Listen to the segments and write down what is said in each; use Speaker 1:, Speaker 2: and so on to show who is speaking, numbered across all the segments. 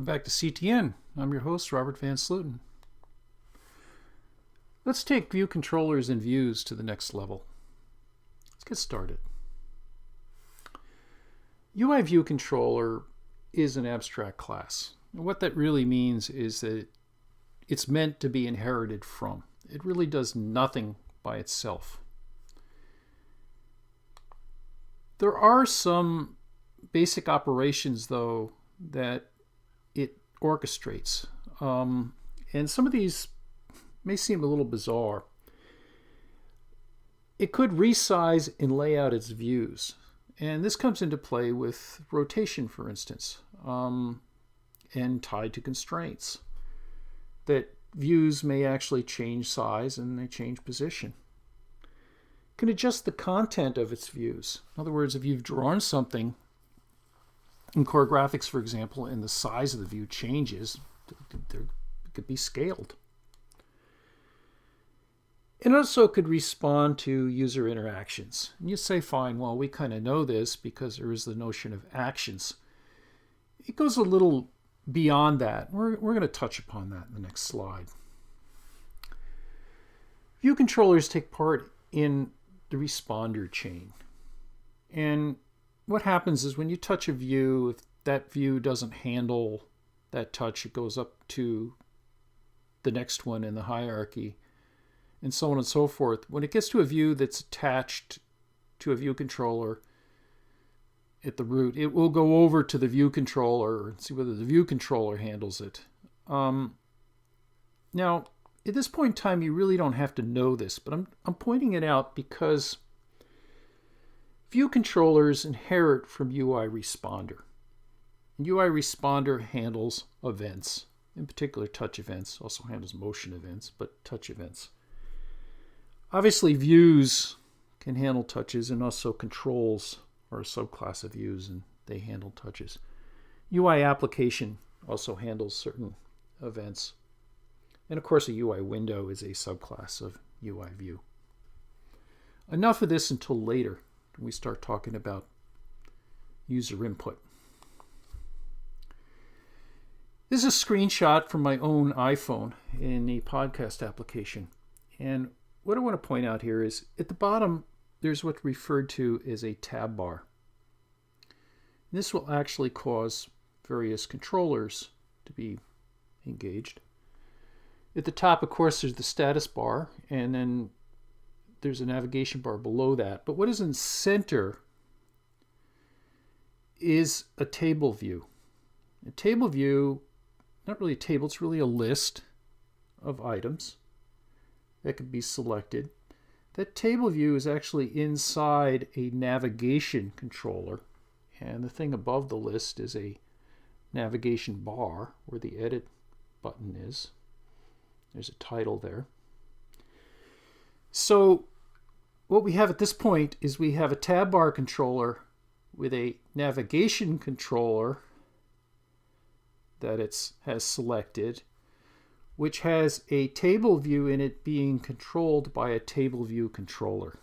Speaker 1: Welcome back to CTN. I'm your host, Robert Van Sluten. Let's take view controllers and views to the next level. Let's get started. UIViewController is an abstract class. And what that really means is that it's meant to be inherited from. It really does nothing by itself. There are some basic operations, though, that it orchestrates. And some of these may seem a little bizarre. It could resize and lay out its views. And this comes into play with rotation, for instance, and tied to constraints. That views may actually change size and they change position. It can adjust the content of its views. In other words, if you've drawn something in core graphics, for example, and the size of the view changes, it could be scaled. It also could respond to user interactions. And you say, fine, well, we kind of know this because there is the notion of actions. It goes a little beyond that. We're going to touch upon that in the next slide. View controllers take part in the responder chain. And what happens is when you touch a view, if that view doesn't handle that touch, it goes up to the next one in the hierarchy, and so on and so forth. When it gets to a view that's attached to a view controller at the root, it will go over to the view controller and see whether the view controller handles it. Now, at this point in time, you really don't have to know this, but I'm pointing it out because view controllers inherit from UIResponder. And UIResponder handles events, in particular touch events, also handles motion events, but touch events. Obviously, views can handle touches, and also controls are a subclass of views, and they handle touches. UI application also handles certain events. And of course, a UI window is a subclass of UI view. Enough of this until later, when we start talking about user input. This is a screenshot from my own iPhone in a podcast application. And what I want to point out here is at the bottom, there's what's referred to as a tab bar. This will actually cause various controllers to be engaged. At the top, of course, there's the status bar, and then there's a navigation bar below that. But what is in center is a table view. A table view, not really a table, it's really a list of items that can be selected. That table view is actually inside a navigation controller, and the thing above the list is a navigation bar where the edit button is. There's a title there. So what we have at this point is we have a tab bar controller with a navigation controller that it has selected, which has a table view in it being controlled by a table view controller.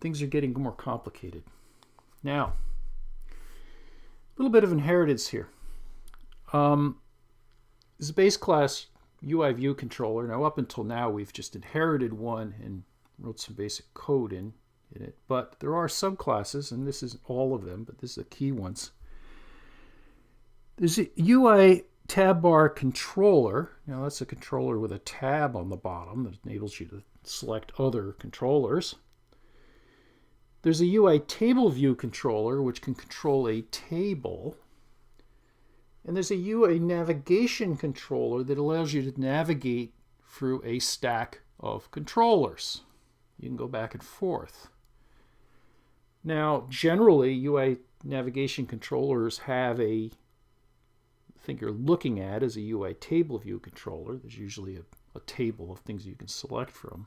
Speaker 1: Things are getting more complicated. Now, a little bit of inheritance here. This is a base class UIViewController. Now, up until now, we've just inherited one and wrote some basic code in it. But there are subclasses, and this isn't all of them, but this is the key ones. There's a UITabBarController. Now, that's a controller with a tab on the bottom that enables you to select other controllers. There's a UITableViewController, which can control a table. And there's a UINavigationController that allows you to navigate through a stack of controllers. You can go back and forth. Now, generally, UINavigationControllers have the thing you're looking at is a UITableViewController. There's usually a table of things you can select from.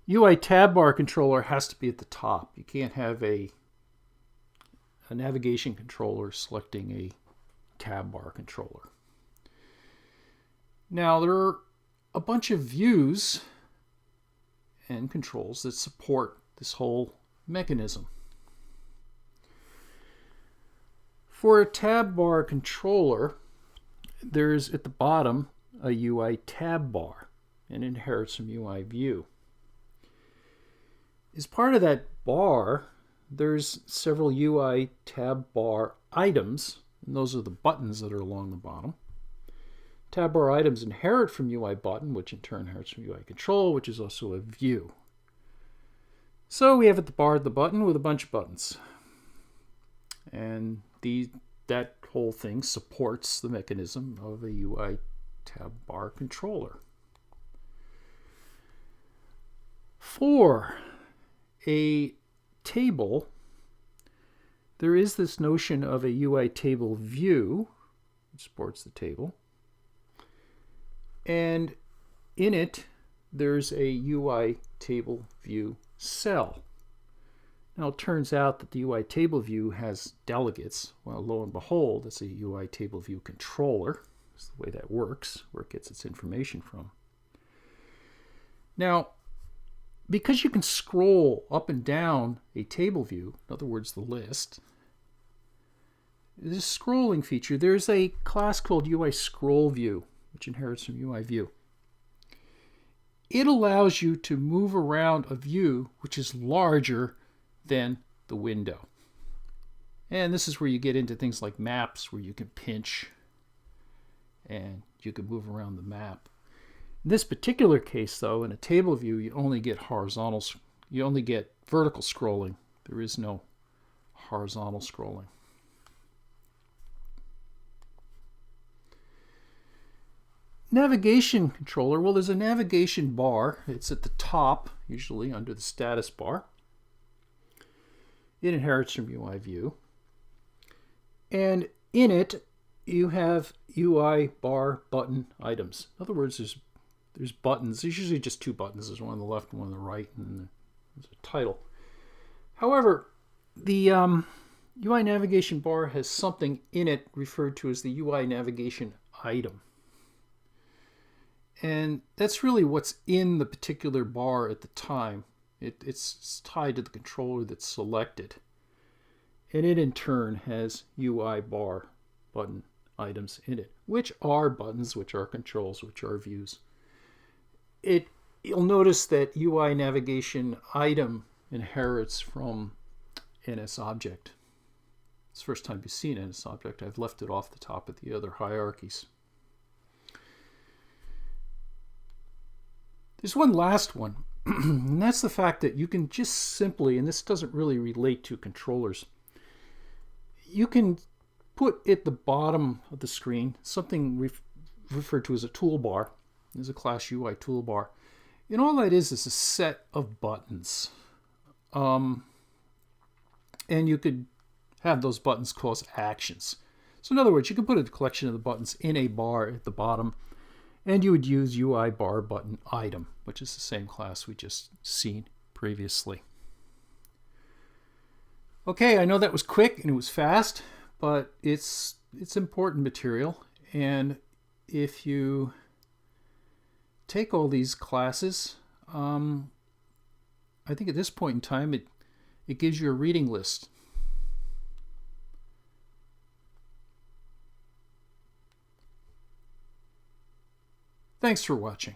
Speaker 1: UITabBarController has to be at the top. You can't have a navigation controller selecting a tab bar controller. Now, there are a bunch of views and controls that support this whole mechanism. For a tab bar controller, there's at the bottom a UI tab bar and inherits from UI view. As part of that bar, there's several UI tab bar items, and those are the buttons that are along the bottom. Tab bar items inherit from UI button, which in turn inherits from UI control, which is also a view. So we have at the bar the button with a bunch of buttons. And that whole thing supports the mechanism of a UITabBarController. For a table, there is this notion of a UITableView, which supports the table. And in it, there's a UITableView cell. Now it turns out that the UITableView has delegates. Well, lo and behold, it's a UITableViewController. That's the way that works, where it gets its information from. Now, because you can scroll up and down a table view, in other words, the list, this scrolling feature, there's a class called UIScrollView, which inherits from UIView. It allows you to move around a view which is larger than the window. And this is where you get into things like maps, where you can pinch and you can move around the map. In this particular case, though, in a table view, you only get you only get vertical scrolling. There is no horizontal scrolling. Navigation controller, well, there's a navigation bar. It's at the top, usually under the status bar. It inherits from UI view. And in it, you have UI bar button items. In other words, there's buttons. There's usually just two buttons. There's one on the left and one on the right, and then there's a title. However, the UI navigation bar has something in it referred to as the UI navigation item. And that's really what's in the particular bar at the time. It's tied to the controller that's selected. And it in turn has UI bar button items in it, which are buttons, which are controls, which are views. You'll notice that UI navigation item inherits from NSObject. It's the first time you've seen NSObject. I've left it off the top of the other hierarchies. There's one last one, and that's the fact that you can just simply, and this doesn't really relate to controllers, you can put at the bottom of the screen something referred to as a toolbar. There's a class UI toolbar. And all that is a set of buttons. And you could have those buttons cause actions. So in other words, you can put a collection of the buttons in a bar at the bottom, and you would use UI bar button item, which is the same class we just seen previously. Okay, I know that was quick and it was fast, but it's important material. And if you take all these classes, I think at this point in time it gives you a reading list. Thanks for watching.